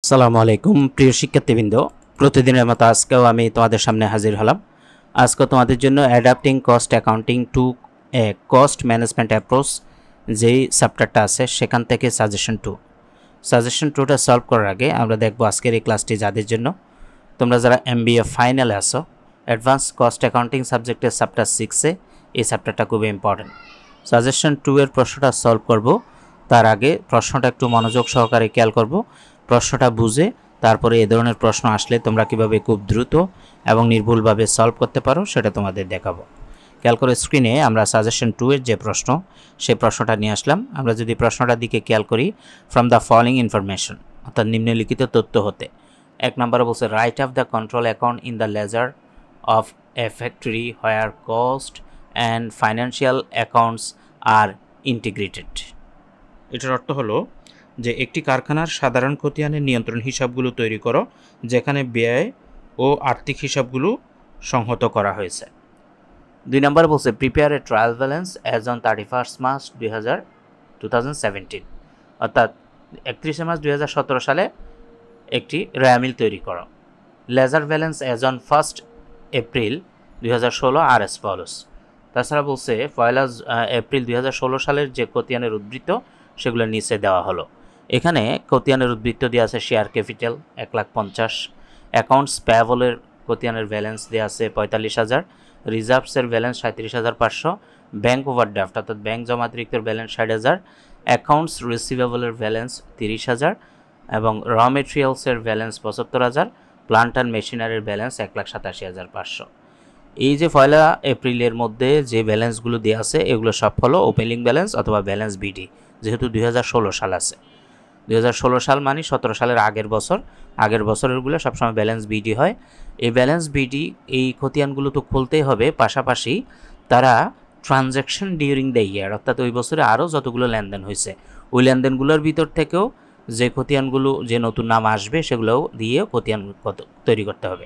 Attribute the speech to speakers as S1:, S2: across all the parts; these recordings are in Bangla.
S1: আসসালামু আলাইকুম প্রিয় শিক্ষার্থীবৃন্দ, প্রতিদিনের মতো আজকেও আমি তোমাদের সামনে হাজির হলাম। আজকে তোমাদের জন্য adapting cost accounting to a cost management approach যেই চ্যাপ্টারটা আছে সেখান থেকে সাজেশন টুটা সলভ করার আগে আমরা দেখব আজকের এই ক্লাসটি যাদের জন্য, তোমরা যারা MBA ফাইনালে আসো, অ্যাডভান্স কস্ট অ্যাকাউন্টিং সাবজেক্টের চ্যাপ্টার 6-এ এই চ্যাপ্টারটা খুবই ইম্পর্টেন্ট। সাজেশন 2 এর প্রশ্নটা সলভ করব, তার আগে প্রশ্নটা একটু মনোযোগ সহকারে খেয়াল করব। প্রশ্নটা বুঝে তারপরে এই ধরনের প্রশ্ন আসলে তোমরা কিভাবে খুব দ্রুত এবং নির্ভুলভাবে সলভ করতে পারো সেটা তোমাদের দেখাবো। খেয়াল করে স্ক্রিনে আমরা সাজেশন 2 এর যে প্রশ্ন সেই প্রশ্নটা নিয়ে আসলাম। আমরা যদি প্রশ্নটার দিকে খেয়াল করি, ফ্রম দ্য ফলোইং ইনফরমেশন, অর্থাৎ নিম্নলিখিত তথ্য হতে, 1 নম্বরে বলছে write off the control account in the ledger of a factory where cost and financial accounts are integrated. এটার অর্থ হলো যে একটি কারখানার সাধারণ খতিয়ানের নিয়ন্ত্রণ হিসাবগুলো তৈরি করো যেখানে ব্যয় ও আর্থিক হিসাবগুলো সংহত করা হয়েছে। 2 নম্বর বলছে prepare a trial balance as on 31 March 2017, অর্থাৎ 31 মার্চ 2017 সালে একটি রায়ামিল তৈরি করো। Ledger balance as on 1 April 2016 are as follows. তাছাড়া বলছে 1 এপ্রিল 2016 সালের যে খতিয়ানের উদ্বৃত্ত সেগুলো নিচে দেওয়া হলো। এখানে খতিয়ানের উদ্বৃত্ত দেওয়া আছে শেয়ার ক্যাপিটাল 1,50,000, অ্যাকাউন্টস পেয়েবলের খতিয়ানের ব্যালেন্স দেওয়া আছে 45,000, রিজার্ভসের ব্যালেন্স 37,500, ব্যাংক ওভারড্রাফট অর্থাৎ ব্যাংক জমাতিরিক্তের ব্যালেন্স 60,000, অ্যাকাউন্টস রিসিভেবলের ব্যালেন্স 30,000 এবং র মেটেরিয়ালসের ব্যালেন্স 75,000, প্লান্ট অ্যান্ড মেশিনারির ব্যালেন্স 1,87,500। এই যে 1 এপ্রিলের মধ্যে যে ব্যালেন্সগুলো দেওয়া আছে এগুলো সব হলো ওপেনিং ব্যালেন্স অথবা ব্যালেন্স বিডি, যেহেতু 2016 সাল আছে। 2016 সাল মানে 17 সালের আগের বছরেরগুলো সবসময় ব্যালেন্স বিডি হয়। এই ব্যালেন্স বিডি এই খতিয়ানগুলো তো খুলতেই হবে, পাশাপাশি তারা ট্রানজ্যাকশন ডিউরিং দ্য ইয়ার, অর্থাৎ ওই বছরে আরও যতগুলো লেনদেন হয়েছে ওই লেনদেনগুলোর ভিতর থেকেও যে খতিয়ানগুলো যে নতুন নাম আসবে সেগুলোও দিয়ে খতিয়ান তৈরি করতে হবে।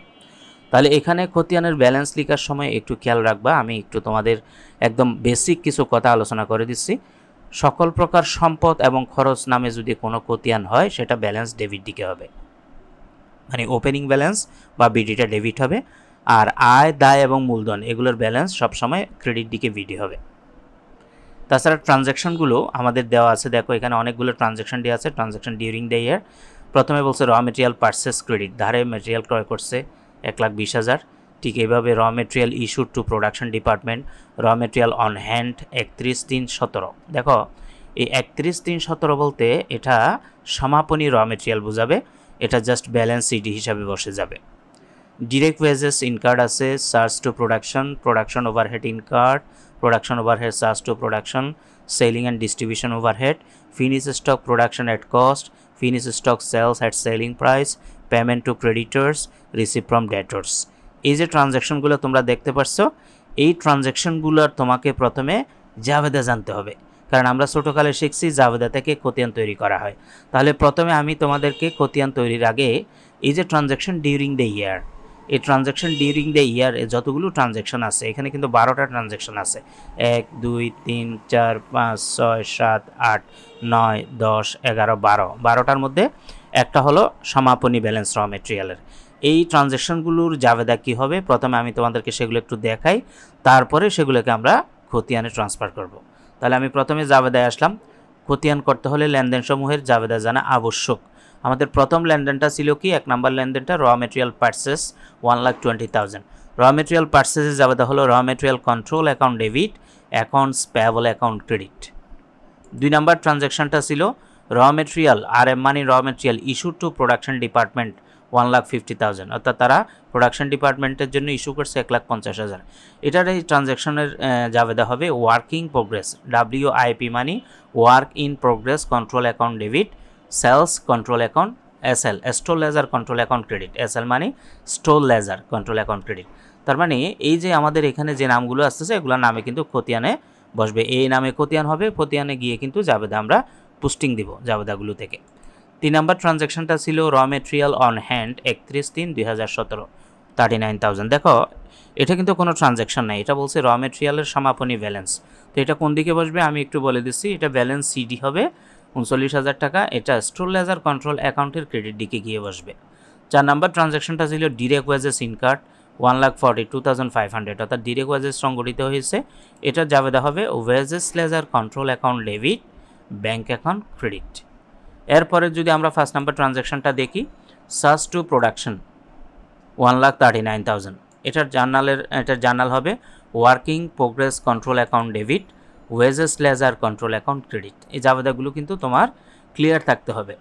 S1: তাহলে এখানে খতিয়ানের ব্যালেন্স লেখার সময় একটু খেয়াল রাখবা, আমি একটু তোমাদের একদম বেসিক কিছু কথা আলোচনা করে দিচ্ছি। সকল প্রকার সম্পদ এবং খরচ নামে যদি কোনো খতিয়ান হয় সেটা ব্যালেন্স ডেবিট দিকে হবে, মানে ওপেনিং ব্যালেন্স বা বিডিটা ডেবিট হবে, আর আয় দায় এবং মূলধন এগুলোর ব্যালেন্স সবসময় ক্রেডিট দিকে বিডি হবে। তাছাড়া ট্রানজ্যাকশনগুলো আমাদের দেওয়া আছে, দেখো এখানে অনেকগুলো ট্রানজ্যাকশন দেওয়া আছে। ট্রানজ্যাকশন ডিউরিং দ্য ইয়ার, প্রথমে বলছে র মেটেরিয়াল পারচেস ক্রেডিট, ধারে মেটেরিয়াল ক্রয় করছে 1,20,000। ঠিক এইভাবে র material issued two production department, র মেটেরিয়াল অন হ্যান্ড 31/3/17। দেখো এই 31/3/17 বলতে এটা সমাপনী র মেটেরিয়াল বোঝাবে, এটা জাস্ট ব্যালেন্স সিডি হিসাবে বসে যাবে। ডিরেক্ট ওয়েজেস ইনকার্ড আছে, charge to production overhead incurred, production overhead charge to production, selling and distribution overhead, finish stock production at cost, finish stock sales at selling price, payment to creditors, receive from debtors. এই যে ট্রানজ্যাকশনগুলো তোমরা দেখতে পাচ্ছ, এই ট্রানজ্যাকশনগুলোর তোমাকে প্রথমে জাবেদা জানতে হবে, কারণ আমরা ছোটোকালে শিখছি জাবেদা থেকে খতিয়ান তৈরি করা হয়। তাহলে প্রথমে আমি তোমাদেরকে খতিয়ান তৈরির আগে এই যে ট্রানজ্যাকশন ডিউরিং দ্য ইয়ার, এই ট্রানজ্যাকশন ডিউরিং দ্য ইয়ার যতগুলো ট্রানজ্যাকশন আছে, এখানে কিন্তু 12টা ট্রানজ্যাকশন আছে, 1 2 3 4 5 6 7 8 9 10 11 12টার মধ্যে একটা হলো সমাপনী ব্যালেন্স র মেটেরিয়ালের। এই ট্রানজ্যাকশনগুলোর জাবেদা কী হবে প্রথমে আমি তোমাদেরকে সেগুলো একটু দেখাই, তারপরে সেগুলোকে আমরা খতিয়ানে ট্রান্সফার করব। তাহলে আমি প্রথমে জাবেদায় আসলাম। খতিয়ান করতে হলে লেনদেনসমূহের জাবেদা জানা আবশ্যক। আমাদের প্রথম লেনদেনটা ছিল কি, 1 নম্বর লেনদেনটা র মেটেরিয়াল পারচেস 1,20,000। র মেটেরিয়াল পারচেসের জাবেদা হলো র material control account debit, accounts payable account credit. 2 নম্বর ট্রানজ্যাকশনটা ছিল র মেটেরিয়াল RM মানে র material issued two production department 1,50,000, অর্থাৎ তারা প্রোডাকশন ডিপার্টমেন্টের জন্য ইস্যু করছে 1,50,000। এটার এই ট্রানজ্যাকশনের জাবেদা হবে ওয়ার্কিং প্রোগ্রেস, WIP মানে work in progress control account debit, sales control account SL, store ledger control account credit, SL মানে store ledger control account credit. তার মানে এই যে আমাদের এখানে যে নামগুলো আসতেছে এগুলোর নামে কিন্তু খতিয়ানে বসবে, এই নামে খতিয়ান হবে, খতিয়ানে গিয়ে কিন্তু জাবেদা আমরা পোস্টিং দিব জাবেদাগুলো থেকে। 3 নম্বর ট্রানজ্যাকশনটা ছিল র মেটেরিয়াল অন হ্যান্ড 31/3/2017 39,000। দেখো এটা কিন্তু কোনো ট্রানজ্যাকশন নাই, এটা বলছে র মেটেরিয়ালের সমাপনী ব্যালেন্স। তো এটা কোন দিকে বসবে আমি একটু বলে দিচ্ছি, এটা ব্যালেন্স সিডি হবে, 39,000 টাকা, এটা স্টোর লেজার কন্ট্রোল অ্যাকাউন্টের ক্রেডিট দিকে গিয়ে বসবে। 4 নাম্বার ট্রানজ্যাকশনটা ছিল ডিরেক্ট ওয়েজেস ইনকার্ড 1,42,500, অর্থাৎ ডিরেক্ট ওয়েজেস সংগঠিত হয়েছে, এটা জাবেদা হবে wages ledger control account debit bank account credit. এরপরে যদি আমরা ফার্স্ট নাম্বার ট্রানজ্যাকশনটা দেখি, সার্চ টু প্রোডাকশন 1,39,000, এটার জার্নাল হবে working progress control account debit wages ledger control account credit. এই জাবেদাগুলো কিন্তু তোমার ক্লিয়ার থাকতে হবে।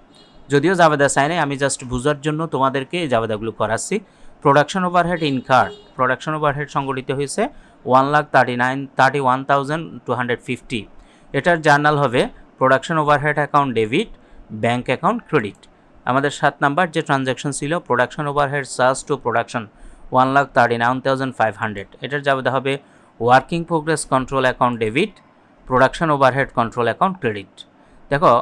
S1: যদিও জাবেদা চাই নাই, আমি জাস্ট বুঝার জন্য তোমাদেরকে এই জাবেদাগুলো করাচ্ছি। Production overhead incurred, production overhead সংগঠিত হয়েছে 1,31,250, এটার জার্নাল হবে production overhead account debit bank account credit. আমাদের 7 নাম্বার যে ট্রানজ্যাকশন ছিল production overhead charge to production 1,39,500, এটার জাবেদা হবে working progress control account debit production overhead control account credit. দেখো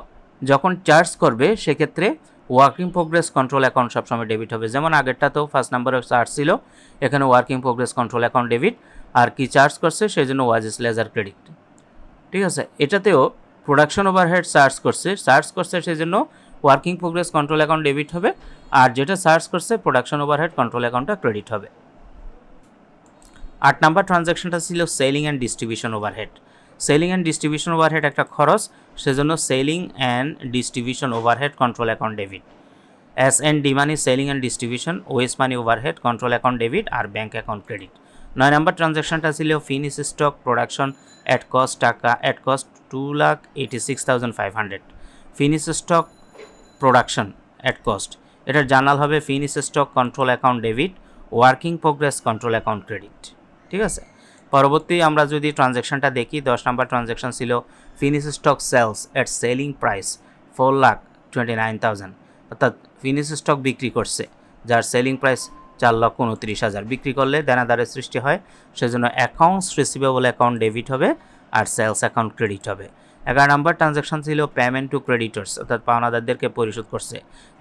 S1: যখন চার্জ করবে সেক্ষেত্রে ওয়ার্কিং প্রোগ্রেস কন্ট্রোল অ্যাকাউন্ট সবসময় ডেবিট হবে, যেমন আগেরটা তো ফার্স্ট নাম্বারে চার্জ ছিল, এখানে working progress control account debit, আর কি চার্জ করছে সেই জন্য ওয়েজেস লেজার ক্রেডিট। ঠিক আছে, এটাতেও প্রোডাকশন ওভারহেড চার্জ করছে সেই জন্য working progress control account debit হবে, আর যেটা চার্জ করছে প্রোডাকশন ওভারহেড কন্ট্রোল অ্যাকাউন্টটা ক্রেডিট হবে। 8 নাম্বার ট্রানজ্যাকশনটা ছিল selling and distribution overhead. Selling and distribution overhead একটা খরচ, সেজন্য selling and distribution overhead control account debit. S&D মানে সেলিং অ্যান্ড ডিস্ট্রিবিউশন, ওএস মানে ওভারহেড কন্ট্রোল অ্যাকাউন্ট ডেবিট আর ব্যাঙ্ক অ্যাকাউন্ট ক্রেডিট। 9 নাম্বার ট্রানজ্যাকশনটা ছিল finish stock production at cost টাকা, at cost 2,86,500, finish stock production at cost, এটার জার্নাল হবে finish stock control account debit working progress control account credit. ঠিক আছে, পরবর্তী আমরা যদি ট্রানজ্যাকশনটা দেখি 10 নাম্বার ট্রানজ্যাকশন ছিল finish stock sales at selling price 4,29,000, অর্থাৎ ফিনিশ স্টক বিক্রি করছে যার সেলিং প্রাইস 4,29,000, বিক্রি করলে দেনাদারের সৃষ্টি হয়, সেজন্য অ্যাকাউন্টস রিসিভেবল অ্যাকাউন্ট ডেবিট হবে আর সেলস অ্যাকাউন্ট ক্রেডিট হবে। 11 নাম্বার ট্রানজ্যাকশন ছিল পেমেন্ট টু ক্রেডিটর্স, অর্থাৎ পাওনাদারদেরকে পরিশোধ করছে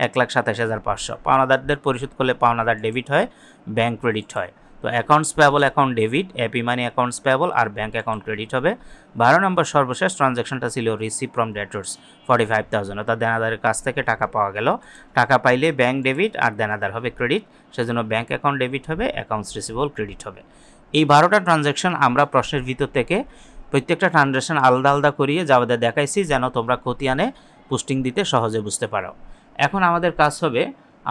S1: 1,27,500, পাওনাদারদের পরিশোধ করলে পাওনাদার ডেবিট হয় ব্যাঙ্ক ক্রেডিট হয়। তো accounts payable account debit AP মানি অ্যাকাউন্টস পেয়েবল আর ব্যাঙ্ক অ্যাকাউন্ট ক্রেডিট হবে। 12 নম্বর সর্বশেষ ট্রানজ্যাকশনটা ছিল রিসিভ ফ্রম ডেটর্স 45,000, অর্থাৎ দেনাদারের কাছ থেকে টাকা পাওয়া গেল, টাকা পাইলে ব্যাঙ্ক ডেবিট আর দেনাদার হবে ক্রেডিট, সেজন্য ব্যাঙ্ক অ্যাকাউন্ট ডেবিট হবে, অ্যাকাউন্টস রিসিভেবল ক্রেডিট হবে। এই 12টা ট্রানজ্যাকশন আমরা প্রশ্নের ভিতর থেকে প্রত্যেকটা ট্রানজ্যাকশন আলাদা আলাদা করিয়ে যাওয়াদের দেখাইছি যেন তোমরা খতিয়ানে পোস্টিং দিতে সহজে বুঝতে পারো। এখন আমাদের কাজ হবে,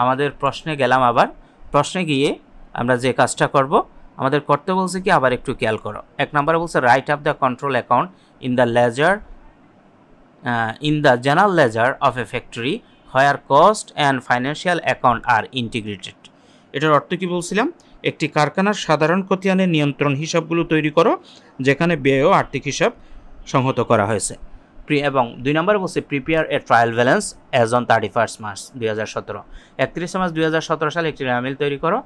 S1: আমাদের প্রশ্নে গেলাম, আবার প্রশ্নে গিয়ে আমরা যে কাজটা করব, আমাদের করতে বলছে কি আবার একটু খেয়াল করো। 1 নম্বরে বলছে write up the control account in the ledger in the general ledger of a factory where cost and financial account are integrated. এটার অর্থ কি বলছিলাম, একটি কারখানার সাধারণ খতিয়ানের নিয়ন্ত্রণ হিসাবগুলো তৈরি করো যেখানে ব্যয় ও আর্থিক হিসাব সংহত করা হয়েছে। এবং 2 নম্বরে বলছে prepare a trial balance as on 31 March 2017, 31 March 2017 সালে একটি রেমিল তৈরি করো।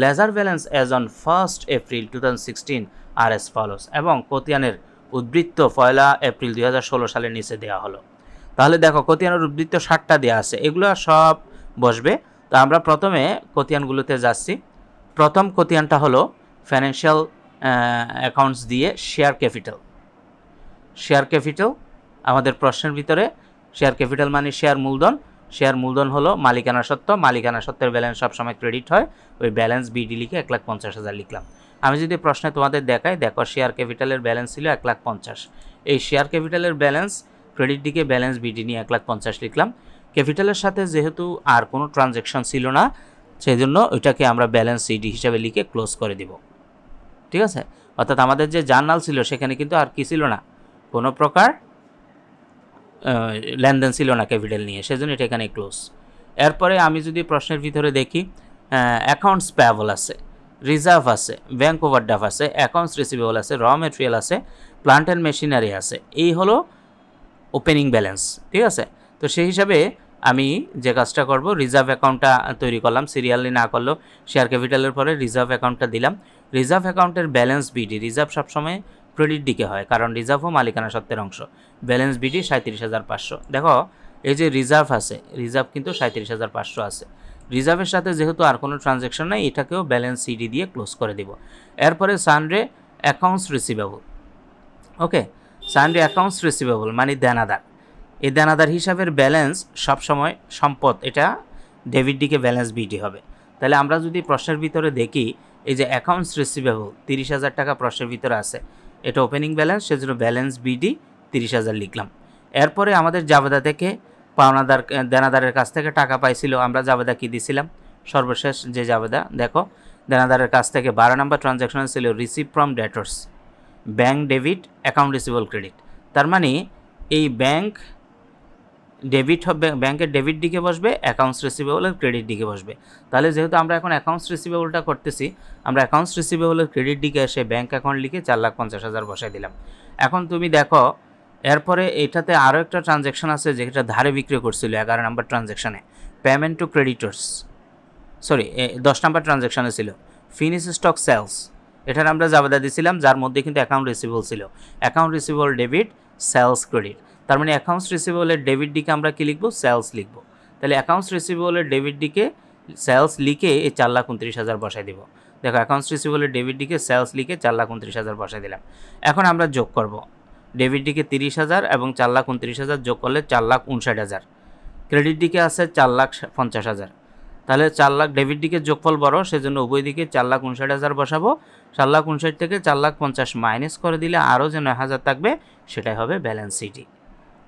S1: Ledger balance as on 1 April 2016 are as follows, এবং খতিয়ানের উদ্বৃত্ত 1 এপ্রিল 2016 সালের নিচে দেওয়া হলো। তাহলে দেখো খতিয়ানের উদ্বৃত্ত 60টা দেওয়া আছে, এগুলো সব বসবে। তো আমরা প্রথমে খতিয়ানগুলোতে যাচ্ছি। প্রথম খতিয়ানটা হলো ফাইন্যান্সিয়াল অ্যাকাউন্টস দিয়ে শেয়ার ক্যাপিটাল। শেয়ার ক্যাপিটাল আমাদের প্রশ্নের ভিতরে, শেয়ার ক্যাপিটাল মানে শেয়ার মূলধন, শেয়ার মূলধন হলো মালিকানা সত্ত্ব, মালিকানা সত্ত্বের ব্যালেন্স সবসময় ক্রেডিট হয়, ওই ব্যালেন্স বিডি লিখে 1,50,000 লিখলাম। আমি যদি প্রশ্নে তোমাদের দেখাই, দেখো শেয়ার ক্যাপিটালের ব্যালেন্স ছিল 1,50,000, এই শেয়ার ক্যাপিটালের ব্যালেন্স ক্রেডিট দিকে ব্যালেন্স বিডি নিয়ে 1,50,000 লিখলাম। ক্যাপিটালের সাথে যেহেতু আর কোনো ট্রানজ্যাকশন ছিল না, সেই জন্য ওইটাকে আমরা ব্যালেন্স সিডি হিসাবে লিখে ক্লোজ করে দিব। ঠিক আছে, অর্থাৎ আমাদের যে জার্নাল ছিল সেখানে কিন্তু আর কি ছিল না, কোনো প্রকার লেনদেন ছিল না ক্যাপিটাল নিয়ে, সেজন্য এটা এখানে ক্লোজ। এরপরে আমি যদি প্রশ্নের ভিতরে দেখি, অ্যাকাউন্টস পেয়েবল আছে, রিজার্ভ আছে, ব্যাঙ্ক ওভারড্রাফট আছে, অ্যাকাউন্টস রিসিভেবল আছে, র মেটেরিয়াল আছে, প্লান্ট অ্যান্ড মেশিনারি আছে, এই হলো ওপেনিং ব্যালেন্স। ঠিক আছে, তো সেই হিসাবে আমি যে কাজটা করব, রিজার্ভ অ্যাকাউন্টটা তৈরি করলাম, সিরিয়ালি না করলেও শেয়ার ক্যাপিটালের পরে রিজার্ভ অ্যাকাউন্টটা দিলাম। রিজার্ভ অ্যাকাউন্টের ব্যালেন্স বিডি, রিজার্ভ সবসময় ক্রেডিট দিকে হয় কারণ রিজার্ভও মালিকানা সত্ত্বের অংশ, ব্যালেন্স বিডি 37,500। দেখো এই যে রিজার্ভ আছে, রিজার্ভ কিন্তু 37,500 আছে, রিজার্ভের সাথে যেহেতু আর কোনো ট্রানজ্যাকশন নেই, এটাকেও ব্যালেন্স সিডি দিয়ে ক্লোজ করে দিব। এরপরে সানডে অ্যাকাউন্টস রিসিভেবল, ওকে, সানডে অ্যাকাউন্টস রিসিভেবল মানে দেনাদার, এই দানাদার হিসাবের ব্যালেন্স সবসময় সম্পদ, এটা ডেবিট দিকে ব্যালেন্স বিডি হবে। তাহলে আমরা যদি প্রশ্নের ভিতরে দেখি, এই যে অ্যাকাউন্টস রিসিভেবল 30,000 টাকা প্রশ্নের ভিতরে আছে, এটা ওপেনিং ব্যালেন্স, সেজন্য ব্যালেন্স বিডি 30,000 লিখলাম। এরপরে আমাদের জাবেদা থেকে পাওনাদার দেনাদারের কাছ থেকে টাকা পাইছিল, আমরা জাবেদা কি দিছিলাম, সর্বশেষ যে জাবেদা দেখো, দেনাদারের কাছ থেকে 12 নম্বর ট্রানজ্যাকশন ছিল receive from debtors, bank debit account receivable credit. তার মানে এই ব্যাংক ডেবিট হবে, ব্যাংকের ডেবিট দিকে বসবে, অ্যাকাউন্টস রিসিভেবলের ক্রেডিট দিকে বসবে। তাহলে যেহেতু আমরা এখন অ্যাকাউন্টস রিসিভেবলটা করতেছি, আমরা অ্যাকাউন্টস রিসিভেবলের ক্রেডিট দিকে এসে ব্যাংক অ্যাকাউন্ট লিখে 4,50,000 বসাই দিলাম। এখন তুমি দেখো এরপরে এটাতে আরও একটা ট্রানজ্যাকশন আছে যেটা ধারে বিক্রি করছিল 11 নম্বর ট্রানজ্যাকশানে, পেমেন্ট টু ক্রেডিটর্স, সরি 10 নম্বর ট্রানজ্যাকশানে ছিল ফিনিশ স্টক সেলস, এটার আমরা জাবেদা দিয়েছিলাম, যার মধ্যে কিন্তু অ্যাকাউন্ট রিসিভেবল ছিল, account receivable debit sales credit. তার মানে অ্যাকাউন্টস রিসিভেবলের ডেবিট দিকে আমরা কি লিখবো, সেলস লিখবো। তাহলে অ্যাকাউন্টস রিসিভেবলের ডেবিট দিকে সেলস লিখে এই 4,29,000 বসাই দিব। দেখো অ্যাকাউন্টস রিসিভেবলের ডেবিট দিকে সেলস লিখে 4,29,000 বসাই দিলাম। এখন আমরা যোগ করব, ডেবিট দিকে 30,000 এবং 4,29,000 যোগ করলে 4,59,000, ক্রেডিট দিকে আছে 4,50,000। তাহলে 4,00,000 ডেবিট দিকে যোগফল বড়, সেজন্য উভয় দিকে 4,59,000 বসাবো। 4,59,000 থেকে 4,50,000 মাইনাস করে দিলে আরও যে 9,000 থাকবে সেটাই হবে ব্যালেন্স সিটি।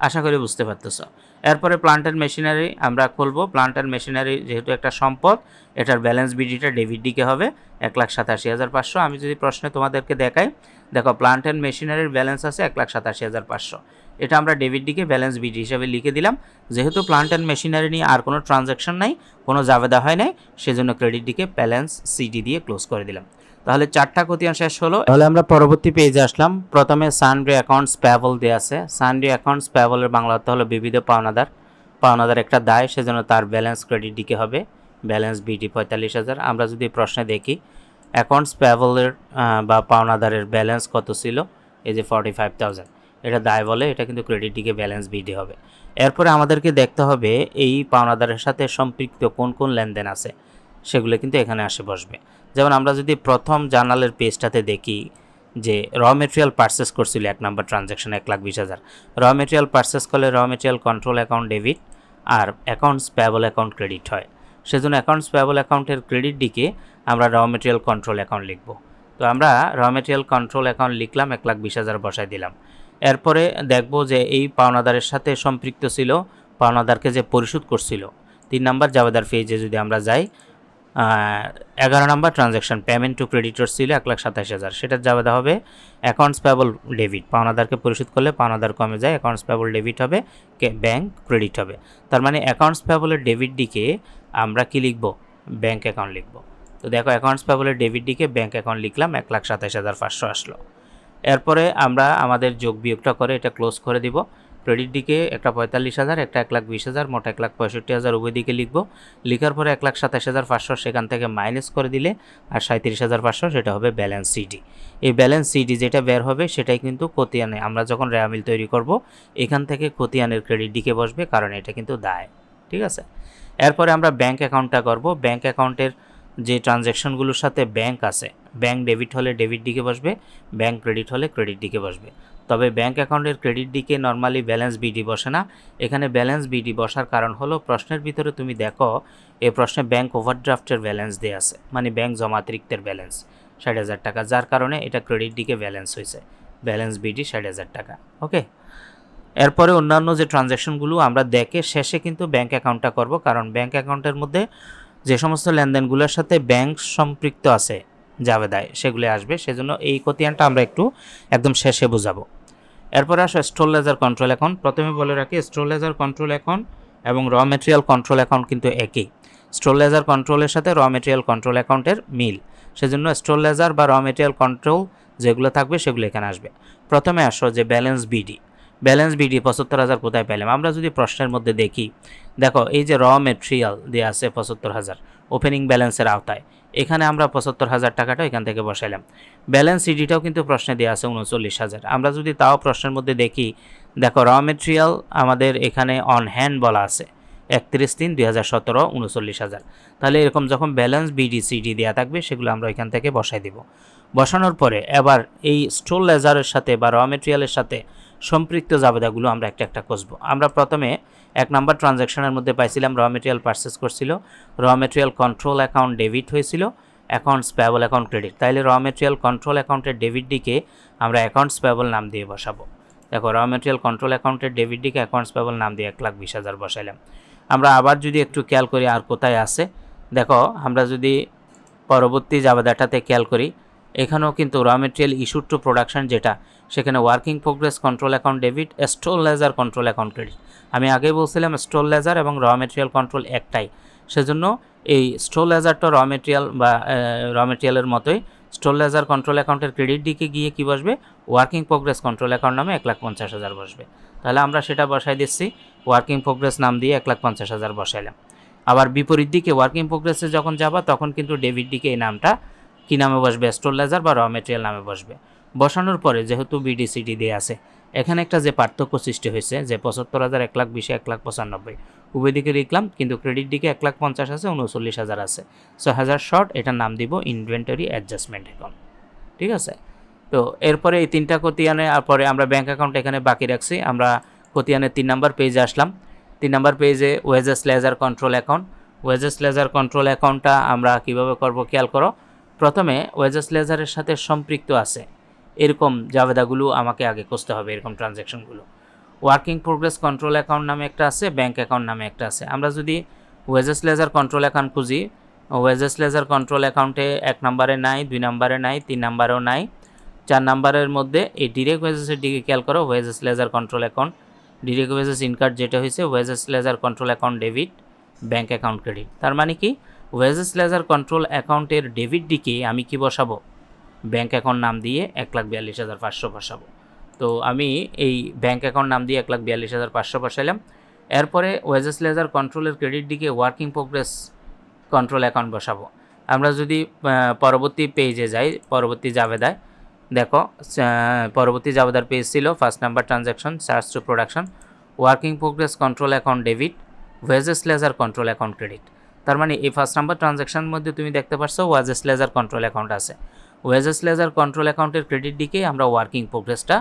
S1: আশা করি বুঝতে পারতেছ। এরপরে প্লান্ট অ্যান্ড মেশিনারি আমরা খুলবো। প্লান্ট অ্যান্ড মেশিনারি যেহেতু একটা সম্পদ, এটার ব্যালেন্স বিডিটা ডেবিট দিকে হবে 1,87,500। আমি যদি প্রশ্নে তোমাদেরকে দেখাই, দেখো প্লান্ট অ্যান্ড মেশিনারির ব্যালেন্স আছে 1,87,500, এটা আমরা ডেবিট দিকে ব্যালেন্স বিডি হিসাবে লিখে দিলাম। যেহেতু প্লান্ট অ্যান্ড মেশিনারি নিয়ে আর কোনো ট্রানজ্যাকশন নাই, কোনো জাবেদা হয় নাই, সেজন্য ক্রেডিট দিকে ব্যালেন্স সিডি দিয়ে ক্লোজ করে দিলাম। তাহলে 4টা খতিয়ান শেষ হলো। তাহলে আমরা পরবর্তী পেজে আসলাম। প্রথমে সানডে অ্যাকাউন্টস পেয়েবল দেওয়া আছে। সানডে অ্যাকাউন্টস পেয়েবলের বাংলা অর্থ হলো বিবিধ পাওনাদার, পাওনাদার একটা দায়, সেজন্য তার ব্যালেন্স ক্রেডিট দিকে হবে ব্যালেন্স বিডি 45,000। আমরা যদি প্রশ্নে দেখি অ্যাকাউন্টস পেয়েবলের বা পাওনাদারের ব্যালেন্স কত ছিল, এই যে 45,000, এটা দায় বলে, এটা কিন্তু ক্রেডিট দিকে ব্যালেন্স বিডি হবে। এরপরে আমাদেরকে দেখতে হবে এই পাওনাদারের সাথে সম্পৃক্ত কোন কোন লেনদেন আছে, সেগুলো কিন্তু এখানে আসে বসবে। যেমন আমরা যদি প্রথম জার্নালের পেজটাতে দেখি যে র মেটেরিয়াল পারচেস করছিল 1 নম্বর ট্রানজ্যাকশন 1,20,000, র মেটেরিয়াল পারচেস করলে raw material control account debit আর অ্যাকাউন্টস পেয়েবল অ্যাকাউন্ট ক্রেডিট হয়, সেজন্য অ্যাকাউন্টস পেয়েবল অ্যাকাউন্টের ক্রেডিট দিকে আমরা র মেটেরিয়াল কন্ট্রোল অ্যাকাউন্ট লিখব। তো আমরা র মেটেরিয়াল কন্ট্রোল অ্যাকাউন্ট লিখলাম, 1,20,000 বসাই দিলাম। এরপরে দেখব যে এই পাওনাদারের সাথে সম্পৃক্ত ছিল, পাওনাদারকে যে পরিশোধ করছিল 3 নম্বর জাবেদার পেজে যদি আমরা যাই, 11 নম্বর ট্রানজ্যাকশন পেমেন্ট টু ক্রেডিটর ছিল 1,27,000, সেটার জাবেদা হবে অ্যাকাউন্টস পেয়েবল ডেবিট, পাওনাদারকে পরিশোধ করলে পাওনাদার কমে যায়, অ্যাকাউন্টস পেয়েবল ডেবিট হবে, ব্যাংক ক্রেডিট হবে। তার মানে অ্যাকাউন্টস পেয়েবলের ডেবিট দিকে আমরা কি লিখব, ব্যাংক অ্যাকাউন্ট লিখব। তো দেখো অ্যাকাউন্টস পেয়েবলের ডেবিট দিকে ব্যাংক অ্যাকাউন্ট লিখলাম, 1,27,500 আসলো। এরপরে আমরা আমাদের যোগ বিয়োগটা করে এটা ক্লোজ করে দিব। ক্রেডিট দিকে একটা 45,000, একটা 1,20,000, মোট 1,65,000 উভয় দিকে লিখব। লিখার পরে 1,27,500 সেখান থেকে মাইনাস করে দিলে আর 37,500, সেটা হবে ব্যালেন্স সিডি। এই ব্যালেন্স সিডি যেটা বের হবে সেটাই কিন্তু খতিয়ানে, আমরা যখন রেয়ামিল তৈরি করব এখান থেকে খতিয়ানের ক্রেডিট দিকে বসবে, কারণ এটা কিন্তু দায়, ঠিক আছে। এরপরে আমরা ব্যাংক অ্যাকাউন্টটা করব। ব্যাংক অ্যাকাউন্টের যে ট্রানজ্যাকশনগুলোর সাথে ব্যাংক আছে, ব্যাংক ডেবিট হলে ডেবিট দিকে বসবে, ব্যাংক ক্রেডিট হলে ক্রেডিট দিকে বসবে। তবে ব্যাংক অ্যাকাউন্টের ক্রেডিট দিকে নর্মালি ব্যালেন্স বিডি বসে না। এখানে ব্যালেন্স বিডি বসার কারণ হলো প্রশ্নের ভিতরে তুমি দেখো এই প্রশ্নে ব্যাংক ওভারড্রাফটের ব্যালেন্স দেওয়া আছে, মানে ব্যাংক জমাতিরিক্তের ব্যালেন্স 60,000 টাকা, যার কারণে এটা ক্রেডিট দিকে ব্যালেন্স হয়েছে, ব্যালেন্স বিডি 60,000 টাকা। ওকে, এরপরে অন্যান্য যে ট্রানজ্যাকশনগুলো আমরা দেখে শেষে কিন্তু ব্যাংক অ্যাকাউন্টটা করব, কারণ ব্যাংক অ্যাকাউন্টের মধ্যে যে সমস্ত লেনদেনগুলোর সাথে ব্যাংক সম্পৃক্ত আছে জাবেদায় সেগুলো আসবে, সেজন্য এই খতিয়ানটা আমরা একটু একদম শেষে বোঝাবো। এরপরে আসো স্টোর লেজার কন্ট্রোল অ্যাকাউন্ট। প্রথমে বলে রাখি স্টোর লেজার কন্ট্রোল অ্যাকাউন্ট এবং র মেটেরিয়াল কন্ট্রোল অ্যাকাউন্ট কিন্তু একই। স্টোর লেজার কন্ট্রোলের সাথে র মেটেরিয়াল কন্ট্রোল অ্যাকাউন্টের মিল, সেজন্য স্টোর লেজার বা র মেটেরিয়াল কন্ট্রোল যেগুলো থাকবে সেগুলো এখানে আসবে। প্রথমে আসো যে ব্যালেন্স বিডি, ব্যালেন্স বিডি 75,000 কোথায় পেলাম, আমরা যদি প্রশ্নের মধ্যে দেখি, দেখো এই যে র মেটেরিয়াল দেওয়া আছে 75,000 ওপেনিং ব্যালেন্সের আওতায়, এখানে আমরা 75,000 টাকাটা এখান থেকে বসাইলাম। ব্যালেন্স সিডিটাও কিন্তু প্রশ্নে দেওয়া আছে 39,000, আমরা যদি তাও প্রশ্নের মধ্যে দেখি, দেখো র মেটেরিয়াল আমাদের এখানে অন হ্যান্ড বলা আছে 31/3/2017 39,000। তাহলে এরকম যখন ব্যালেন্স বিডি সিডি দেওয়া থাকবে সেগুলো আমরা এখান থেকে বসাই দিব। বসানোর পরে এবার এই স্টোর লেজারের সাথে বা র মেটেরিয়ালের সাথে সম্পৃক্ত জাবেদাগুলো আমরা একটা একটা কষব। আমরা প্রথমে 1 নম্বর ট্রানজ্যাকশনের মধ্যে পাইছিলাম র মেটেরিয়াল পারচেস করছিল, র মেটেরিয়াল কন্ট্রোল অ্যাকাউন্ট ডেবিট হয়েছিল, অ্যাকাউন্টস পেয়েবল অ্যাকাউন্ট ক্রেডিট। তাইলে র মেটেরিয়াল কন্ট্রোল অ্যাকাউন্টের ডেবিট ডিকে আমরা অ্যাকাউন্টস পেয়েবল নাম দিয়ে বসাবো। দেখো র মেটেরিয়াল কন্ট্রোল অ্যাকাউন্টের ডেবিট ডিকে অ্যাকাউন্টস পেয়েবল নাম দিয়ে 1,20,000 বসাইলাম। আমরা আবার যদি একটু খেয়াল করি আর কোথায় আছে, দেখো আমরা যদি পরবর্তী জাবেদাটাতে খেয়াল করি, এখানেও কিন্তু র মেটেরিয়াল ইস্যুড টু প্রোডাকশন যেটা, সেখানে working progress control account debit, store ledger control account credit. আমি আগেই বলছিলাম স্টোর লেজার এবং র মেটেরিয়াল কন্ট্রোল একটাই, সেজন্য এই স্টোর লেজারটা র মেটেরিয়াল বা র মেটেরিয়ালের মতোই স্টোর লেজার কন্ট্রোল অ্যাকাউন্টের ক্রেডিট দিকে গিয়ে কি বসবে, ওয়ার্কিং প্রোগ্রেস কন্ট্রোল অ্যাকাউন্ট নামে 1,50,000 বসবে। তাহলে আমরা সেটা বসাই দিচ্ছি, ওয়ার্কিং প্রোগ্রেস নাম দিয়ে 1,50,000 বসাইলাম। আবার বিপরীত দিকে ওয়ার্কিং প্রোগ্রেসে যখন যাবা তখন কিন্তু ডেবিট দিকে এই নামটা কী নামে বসবে, স্টোর লেজার বা র মেটেরিয়াল নামে বসবে। বসানোর পরে যেহেতু বিডিসিটি দিয়ে আছে, এখানে একটা যে পার্থক্য সৃষ্টি হয়েছে যে 75,000 1,20,000 1,95,000 উভয় দিকে লিখলাম, কিন্তু ক্রেডিট দিকে 1,50,000 আছে, 39,000 আছে, 6,000 শর্ট, এটার নাম দিব ইনভেন্টরি অ্যাডজাস্টমেন্ট অ্যাকাউন্ট। ঠিক আছে, তো এরপরে এই তিনটা খতিয়ানে আর পরে আমরা ব্যাঙ্ক অ্যাকাউন্ট এখানে বাকি রাখছি। আমরা খতিয়ানের 3 নম্বর পেজে আসলাম। 3 নম্বর পেজে wages ledger control account. Wages ledger control অ্যাকাউন্টটা আমরা কীভাবে করব খেয়াল করো। প্রথমে ওয়েজেস লেজারের সাথে সম্পৃক্ত আছে এরকম জাবেদাগুলো আমাকে আগে করতে হবে, এরকম ট্রানজ্যাকশনগুলো। ওয়ার্কিং প্রোগ্রেস কন্ট্রোল অ্যাকাউন্ট নামে একটা আছে, ব্যাঙ্ক অ্যাকাউন্ট নামে একটা আছে। আমরা যদি ওয়েজেস লেজার কন্ট্রোল অ্যাকাউন্ট খুঁজি, ওয়েজেস লেজার কন্ট্রোল অ্যাকাউন্টে 1 নম্বরে নাই, 2 নম্বরে নাই, 3 নম্বরেও নাই, 4 নম্বরের মধ্যে এই ডিরেক্ট ওয়েজেসের দিকে খেয়াল করো, wages ledger control account, direct wages incurred যেটা হয়েছে wages ledger control account debit, bank account credit. তার মানে কি, ওয়েজেস লেজার কন্ট্রোল অ্যাকাউন্টের ডেবিট দিকে আমি কি বসাবো, ব্যাঙ্ক অ্যাকাউন্ট নাম দিয়ে 1,42,500 বসাবো। তো আমি এই ব্যাঙ্ক অ্যাকাউন্ট নাম দিয়ে 1,42,500 বসাইলাম। এরপরে ওয়েজেস লেজার কন্ট্রোলের ক্রেডিট দিকে ওয়ার্কিং প্রোগ্রেস কন্ট্রোল অ্যাকাউন্ট বসাবো। আমরা যদি পরবর্তী পেজে যাই, পরবর্তী জাবেদায় দেখো, পরবর্তী জাবেদার পেজ ছিল 1 number transaction search to production, working progress control account debit, wages ledger control account credit. তার মানে এই 1 নাম্বার ট্রানজ্যাকশনের মধ্যে তুমি দেখতে পাচ্ছ ওয়েজেস লেজার কন্ট্রোল অ্যাকাউন্ট আছে। ওয়েজেস লেজার কন্ট্রোল অ্যাকাউন্টের ক্রেডিট দিকে আমরা ওয়ার্কিং প্রোগ্রেসটা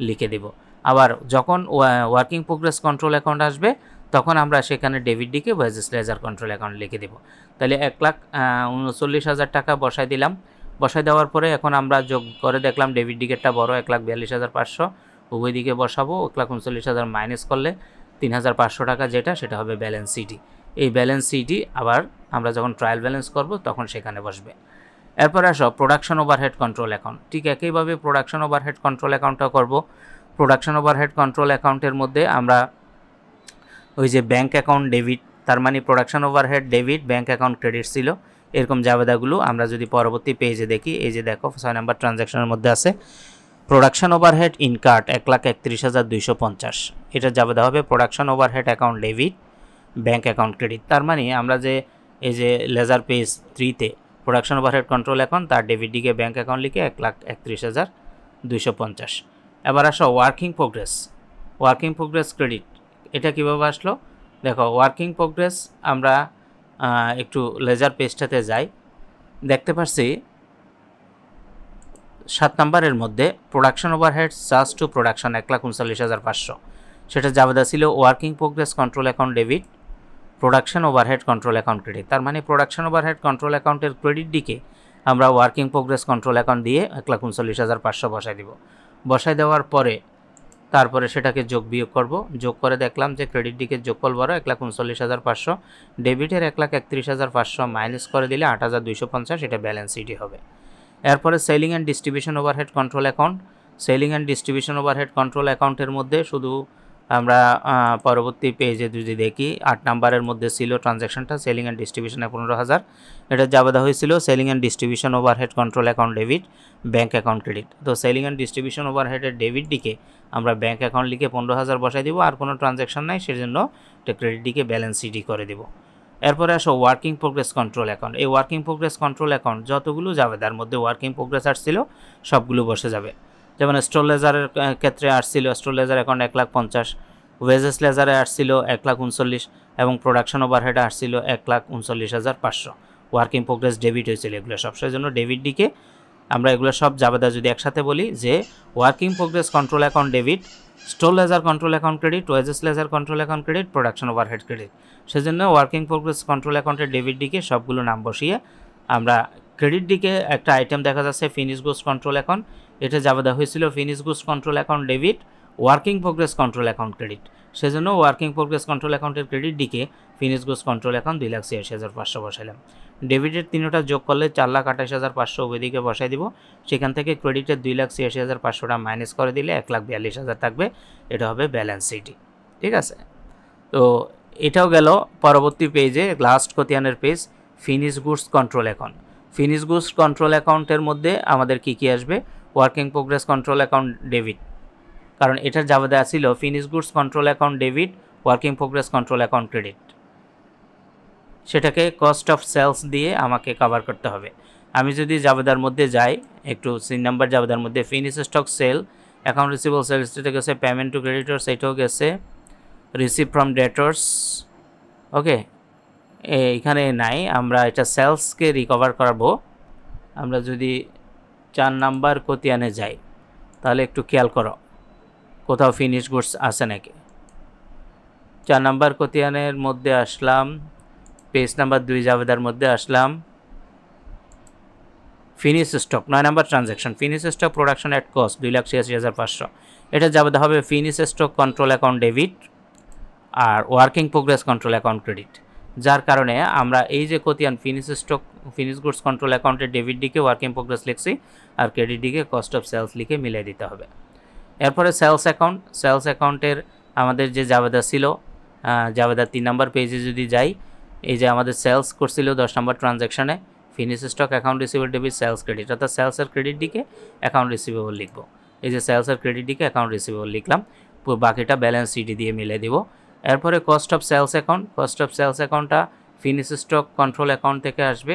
S1: লিখে দেব। আবার যখন ওয়ার্কিং প্রোগ্রেস কন্ট্রোল অ্যাকাউন্ট আসবে তখন আমরা সেখানে ডেবিট দিকে ওয়েজেস লেজার কন্ট্রোল অ্যাকাউন্ট লিখে দেব। তাহলে 1,39,000 টাকা বসাই দিলাম। বসাই দেওয়ার পরে এখন আমরা যোগ করে দেখলাম ডেবিট দিকেরটা বড় 1,42,500, উভয় দিকে বসাবো। 1,39,000 মাইনাস করলে 3,500 টাকা যেটা, সেটা হবে ব্যালেন্স সিটি। এই ব্যালেন্স সিটি আবার আমরা যখন ট্রায়াল ব্যালেন্স করব তখন সেখানে বসবে। এরপর আসো প্রোডাকশন ওভারহেড কন্ট্রোল অ্যাকাউন্ট। ঠিক একইভাবে প্রোডাকশন ওভারহেড কন্ট্রোল অ্যাকাউন্টটা করব। প্রোডাকশন ওভারহেড কন্ট্রোল অ্যাকাউন্টের মধ্যে আমরা ওই যে ব্যাঙ্ক অ্যাকাউন্ট ডেবিট, তার মানে production overhead debit, bank account credit ছিল, এরকম জাবেদাগুলো আমরা যদি পরবর্তী পেজে দেখি, এই যে দেখো 6 নাম্বার ট্রানজ্যাকশনের মধ্যে আছে প্রোডাকশন ওভারহেড ইনকার্ট 1,31,250, এটা জাবেদা হবে production overhead account debit, bank account credit. তার মানে আমরা যে এই যে লেজার পেজ 3তে প্রোডাকশন ওভারহেড কন্ট্রোল অ্যাকাউন্ট, তার ডেবিট দিকে ব্যাঙ্ক অ্যাকাউন্ট লিখে 1,31,250। এবার আসো working progress, working progress credit, এটা কীভাবে আসলো দেখো। ওয়ার্কিং প্রোগ্রেস আমরা একটু লেজার পেজটাতে যাই, দেখতে পাচ্ছি 7 নম্বরের মধ্যে production overhead charge to production 1,39,500, সেটা জাবেদা ছিল working progress control account debit, production overhead control account credit. তার মানে প্রোডাকশন ওভারহেড কন্ট্রোল অ্যাকাউন্টের ক্রেডিট দিকে আমরা ওয়ার্কিং প্রোগ্রেস কন্ট্রোল অ্যাকাউন্ট দিয়ে 1,39,500 বসাই দিব। বসাই দেওয়ার পরে তারপরে সেটাকে যোগ বিয়োগ করব। যোগ করে দেখলাম যে ক্রেডিট দিকে যোগফল বড় 1,39,500, ডেবিটের 1,31,500 মাইনাস করে দিলে 8,250, এটা ব্যালেন্স সিটি হবে। এরপরে selling and distribution overhead control account. Selling and distribution overhead control অ্যাকাউন্টের মধ্যে শুধু আমরা পরবর্তী পেজে যদি দেখি 8 নম্বরের মধ্যে ছিল ট্রানজ্যাকশনটা সেলিং অ্যান্ড ডিস্ট্রিবিউশনে 15,000, এটা জাবেদা হয়েছিল selling and distribution overhead control account debit, bank account credit. তো সেলিং অ্যান্ড ডিস্ট্রিবিউশন ওভারহেডের ডেবিট দিকে আমরা ব্যাঙ্ক অ্যাকাউন্ট লিখে 15,000 বসাই দিব, আর কোনো ট্রানজ্যাকশন নাই সেজন্য এটা ক্রেডিট দিকে ব্যালেন্স সিটি করে দেব। এরপরে আসো ওয়ার্কিং প্রোগ্রেস কন্ট্রোল অ্যাকাউন্ট। এই ওয়ার্কিং প্রোগ্রেস কন্ট্রোল অ্যাকাউন্ট যতগুলো যাবে তার মধ্যে ওয়ার্কিং প্রোগ্রেস আসছিল সবগুলো বসে যাবে। যেমন স্টোর লেজারের ক্ষেত্রে আসছিল স্টোর লেজার অ্যাকাউন্ট 1,50,000, ওয়েজেস লেজারে আসছিল 1,39,000 এবং প্রোডাকশন ওভারহেডে আসছিল 1,39,500। ওয়ার্কিং প্রোগ্রেস ডেবিট হয়েছিল এগুলো সব, সেই জন্য ডেবিট দিকে আমরা এগুলো সব জাবেদা যদি একসাথে বলি যে working progress control account debit, store ledger control account credit, wages ledger control account credit, production overhead credit. সেজন্য ওয়ার্কিং প্রোগ্রেস কন্ট্রোল অ্যাকাউন্টের ডেবিট দিকে সবগুলো নাম বসিয়ে আমরা ক্রেডিট দিকে একটা আইটেম দেখা যাচ্ছে ফিনিশ গুডস কন্ট্রোল অ্যাকাউন্ট, এটা যাবে দেওয়া হয়েছিল finish goods control account debit, working progress control account credit. সেজন্য ওয়ার্কিং প্রোগ্রেস কন্ট্রোল অ্যাকাউন্টের ক্রেডিট দিকে ফিনিশ গুডস কন্ট্রোল অ্যাকাউন্ট 2,86,500 বসাইলাম। ডেবিটের তিনটা যোগ করলে 4,28,500 ওইদিকে বসাই দিব। সেখান থেকে ক্রেডিটের 2,86,500টা মাইনাস করে দিলে 1,42,000 থাকবে, এটা হবে ব্যালেন্স শিট। ঠিক আছে, তো এটাও গেল। পরবর্তী পেজে লাস্ট খতিয়ানের page finish goods control account. Finish goods control অ্যাকাউন্টের মধ্যে আমাদের কি কি আসবে? Working progress control account debit, কারণ এটার যাবে দেওয়া ছিল finish goods control account debit, working progress control account credit, সেটাকে কস্ট অফ সেলস দিয়ে আমাকে কভার করতে হবে। আমি যদি জাবেদার মধ্যে যাই, একটু 3 নাম্বার জাবেদার মধ্যে finish stock sale, account receivable sales, এটা গেছে পেমেন্ট টু ক্রেডিটর্স, এটাও গেছে রিসিভ ফ্রম ডেটর্স। ওকে, এইখানে নাই, আমরা এটা সেলসকে রিকভার করাবো। আমরা যদি 4 নাম্বার খতিয়ানে যাই তাহলে একটু খেয়াল করো কোথাও ফিনিশ গুডস আছে নাকি। 4 নাম্বার খতিয়ানের মধ্যে আসলাম, পেজ নাম্বার 2 জাবেদার মধ্যে আসলাম, finish stock 9 number transaction, finish stock production at cost 2,86,500, এটা জাবেদা হবে finish stock control account debit আর working progress control account credit. যার কারণে আমরা এই যে খতিয়ান finish stock finish goods control অ্যাকাউন্টের ডেবিট দিকে ওয়ার্কিং প্রোগ্রেস লিখছি আর ক্রেডিট দিকে কস্ট অফ সেলস লিখে মিলাই দিতে হবে। এরপরে সেলস অ্যাকাউন্ট, সেলস অ্যাকাউন্টের আমাদের যে জাবেদা ছিল, জাবেদা 3 নাম্বার পেজে যদি যাই, এই যে আমাদের সেলস করছিল 10 নাম্বার ট্রানজ্যাকশনে finish stock account receivable debit sales credit, অর্থাৎ সেলসের ক্রেডিট দিকে অ্যাকাউন্ট রিসিভেবল লিখবো। এই যে সেলসের ক্রেডিট দিকে অ্যাকাউন্ট রিসিভেবল লিখলাম, বাকিটা ব্যালেন্স শিট দিয়ে মিলে দিব। এরপরে cost of sales account, cost of sales অ্যাকাউন্টটা ফিনিশ স্টক কন্ট্রোল অ্যাকাউন্ট থেকে আসবে,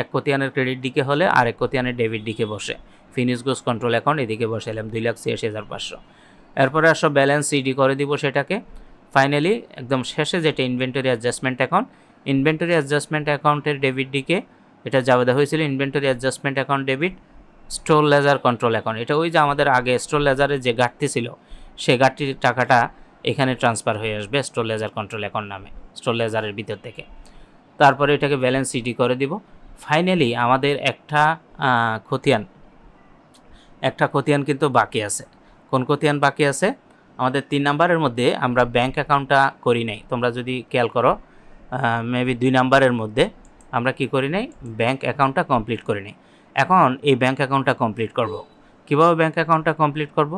S1: এক খতিয়ানের ক্রেডিট দিকে হলে আর এক খতিয়ানের ডেবিট দিকে বসে। ফিনিশ গুডস কন্ট্রোল অ্যাকাউন্ট এদিকে বসাইলাম 2,86,500। এরপরে আসো ব্যালেন্স সিডি করে দিব সেটাকে। ফাইনালি একদম শেষে যেটা inventory adjustment account, inventory adjustment অ্যাকাউন্টের ডেবিট দিকে এটা জাবেদা হয়েছিল inventory adjustment account debit, store ledger control account, এটা ওই যে আমাদের আগে স্টোর লেজারের যে ঘাটতি ছিল সেই ঘাটতির টাকাটা এখানে ট্রান্সফার হয়ে আসবে স্টোর লেজার কন্ট্রোল অ্যাকাউন্ট নামে, স্টোর লেজারের ভিতর থেকে। তারপরে এটাকে ব্যালেন্স সিডি করে দিব। ফাইনালি আমাদের একটা খতিয়ান কিন্তু বাকি আছে। কোন খতিয়ান বাকি আছে? আমাদের 3 নাম্বারের মধ্যে আমরা ব্যাংক অ্যাকাউন্টটা করি নাই, তোমরা যদি খেয়াল করো মেবি 2 নাম্বারের মধ্যে আমরা কি করি নাই, ব্যাংক অ্যাকাউন্টটা কমপ্লিট করি নাই। এখন এই ব্যাংক অ্যাকাউন্টটা কমপ্লিট করব। কীভাবে ব্যাংক অ্যাকাউন্টটা কমপ্লিট করব?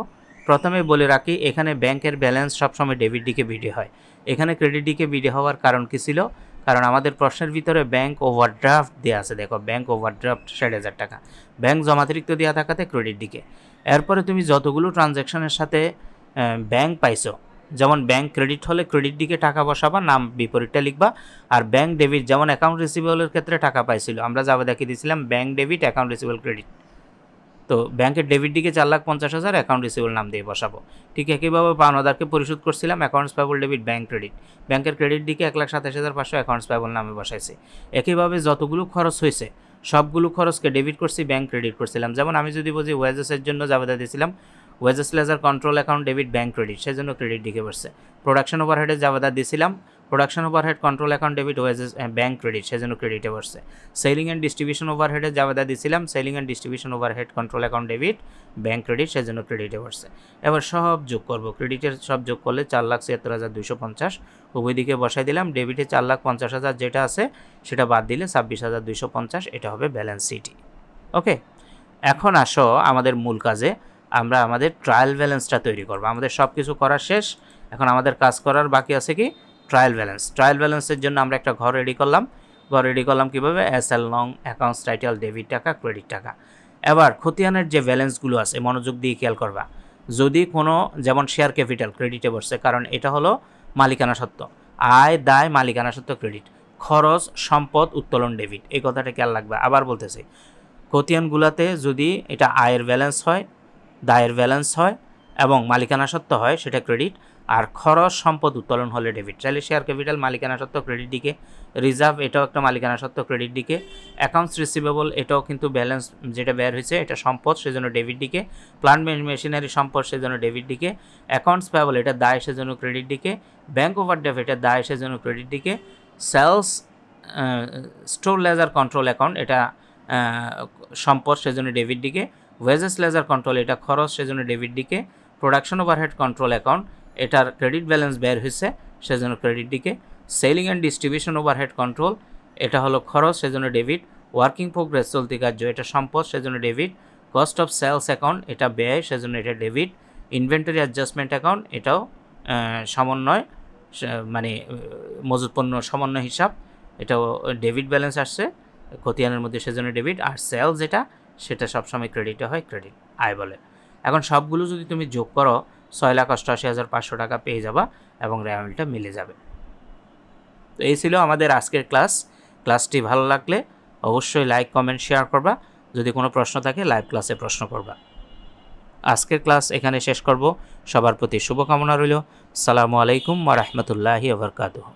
S1: প্রথমে বলে রাখি, এখানে ব্যাংকের ব্যালেন্স সবসময় ডেবিট দিকে বিডি হয়, এখানে ক্রেডিট দিকে বিডি হওয়ার কারণ কী ছিল? কারণ আমাদের প্রশ্নের ভিতরে ব্যাংক ওভারড্রাফট দেওয়া আছে, দেখো ব্যাংক ওভারড্রাফট 60,000 টাকা, ব্যাংক জমাতিরিক্ত দেওয়া থাকাতে ক্রেডিট দিকে। এরপরে তুমি যতগুলো ট্রানজ্যাকশনের সাথে ব্যাংক পাইছো, যেমন ব্যাংক ক্রেডিট হলে ক্রেডিট দিকে টাকা বসাবা, নাম বিপরীতটা লিখবা, আর ব্যাংক ডেবিট যেমন অ্যাকাউন্ট রিসিভেবলের ক্ষেত্রে টাকা পাইছিল আমরা যাবে দেখিয়ে দিয়েছিলাম bank debit account receivable credit, তো ব্যাংকের ডেবিট দিকে 4,50,000 অ্যাকাউন্ট রিসিভেবল নাম দিয়ে বসাবো। ঠিক একইভাবে পাওনাদারকে পরিশোধ করছিলাম accounts payable debit bank credit, ব্যাংকের ক্রেডিট দিকে 1,27,500 অ্যাকাউন্টস পেয়েবল নামে বসাইছি। একইভাবে যতগুলো খরচ হয়েছে সবগুলো খরচকে ডেবিট করছি, ব্যাংক ক্রেডিট করছিলাম। যেমন আমি যদি বলছি ওয়েজেসের জন্য জাবেদা দিয়েছিলাম wages ledger control account debit bank credit, সেজন্য ক্রেডিট দিকে বসছে। প্রোডাকশন ওভারহেডে জাবেদা দিয়েছিলাম production overhead control account debit wages bank credit, সেজন্য ক্রেডিটে বসছে। সেলিং অ্যান্ড ডিস্ট্রিবিউশন ওভারহেডে জাবেদা দিয়েছিলাম selling and distribution overhead control account debit bank credit, সেজন্য ক্রেডিটে বসছে। এবার সব যোগ করব, ক্রেডিটের সব যোগ করলে 4,76,250 উভয় দিকে বসাই দিলাম। ডেবিটে 4,50,000 যেটা আছে সেটা বাদ দিলে 26,250, এটা হবে ব্যালেন্স সিটি। ওকে, এখন আসো আমাদের মূল কাজে, আমরা আমাদের ট্রায়াল ব্যালেন্সটা তৈরি করব। আমাদের সব কিছু করা শেষ, এখন আমাদের কাজ করার বাকি আছে কি ট্রায়াল ব্যালেন্স। ট্রায়াল ব্যালেন্সের জন্য আমরা একটা ঘর রেডি করলাম। কীভাবে? SL নং, অ্যাকাউন্টস টাইটেল, ডেবিট টাকা, ক্রেডিট টাকা। এবার খতিয়ানের যে ব্যালেন্সগুলো আছে মনোযোগ দিয়ে খেয়াল করবা। যদি কোনো, যেমন শেয়ার ক্যাপিটাল ক্রেডিটে বসছে, কারণ এটা হলো মালিকানা সত্ত্ব, আয় দায় মালিকানা সত্ত্ব ক্রেডিট, খরচ সম্পদ উত্তোলন ডেবিট, এই কথাটা খেয়াল রাখবা। আবার বলতেছি, খতিয়ানগুলোতে যদি এটা আয়ের ব্যালেন্স হয়, দায়ের ব্যালেন্স হয় এবং মালিকানা সত্ত্ব হয় সেটা ক্রেডিট, আর খরচ সম্পদ উত্তোলন হলে ডেবিট। চাইলে শেয়ার ক্যাপিটাল মালিকানা সত্ত্ব ক্রেডিট দিকে, রিজার্ভ এটাও একটা মালিকানা সত্ত্ব ক্রেডিট দিকে, অ্যাকাউন্টস রিসিভেবল এটাও কিন্তু ব্যালেন্স যেটা বের হয়েছে এটা সম্পদ সেজন্য ডেবিট দিকে, প্ল্যান্ট মেশিনারি সম্পদ সেজন্য ডেবিট দিকে, অ্যাকাউন্টস পেয়েবল এটা দায় সেজন্য ক্রেডিট দিকে, ব্যাংক ওভারড্রাফট এটা দায় সেজন্য ক্রেডিট দিকে, sales store ledger control account এটা সম্পদ সেজন্য ডেবিট দিকে, ওয়েজেস লেজার কন্ট্রোল এটা খরচ সেজন্য ডেবিট দিকে, প্রোডাকশন ওভারহেড কন্ট্রোল অ্যাকাউন্ট এটার ক্রেডিট ব্যালেন্স বের হয়েছে সেজন্য ক্রেডিট দিকে, selling and distribution overhead control এটা হলো খরচ সেজন্য ডেবিট, ওয়ার্কিং প্রোগ্রেস চলতি কার্য এটা সম্পদ সেজন্য debit, cost of sales account এটা ব্যয় সেজন্য এটা ডেবিট, ইনভেন্টরি অ্যাডজাস্টমেন্ট অ্যাকাউন্ট এটাও সমন্বয় মানে মজুত পণ্য সমন্বয় হিসাব এটাও ডেবিট ব্যালেন্স আসছে খতিয়ানের মধ্যে সেজন্য ডেবিট, আর সেলস যেটা সেটা সবসময় ক্রেডিটে হয়, ক্রেডিট আয় বলে। এখন সবগুলো যদি তুমি যোগ করো 6,88,500 টাকা পেয়ে যাবা এবং রেওয়ামিলটা মিলে যাবে। তো এই ছিল আমাদের আজকের ক্লাসটি ভালো লাগলে অবশ্যই লাইক কমেন্ট শেয়ার করবা, যদি কোনো প্রশ্ন থাকে লাইভ ক্লাসে প্রশ্ন করবা। আজকের ক্লাস এখানে শেষ করব, সবার প্রতি শুভকামনা রইল। আসসালামু আলাইকুম ওয়া রাহমাতুল্লাহি ওয়া বারাকাতুহু।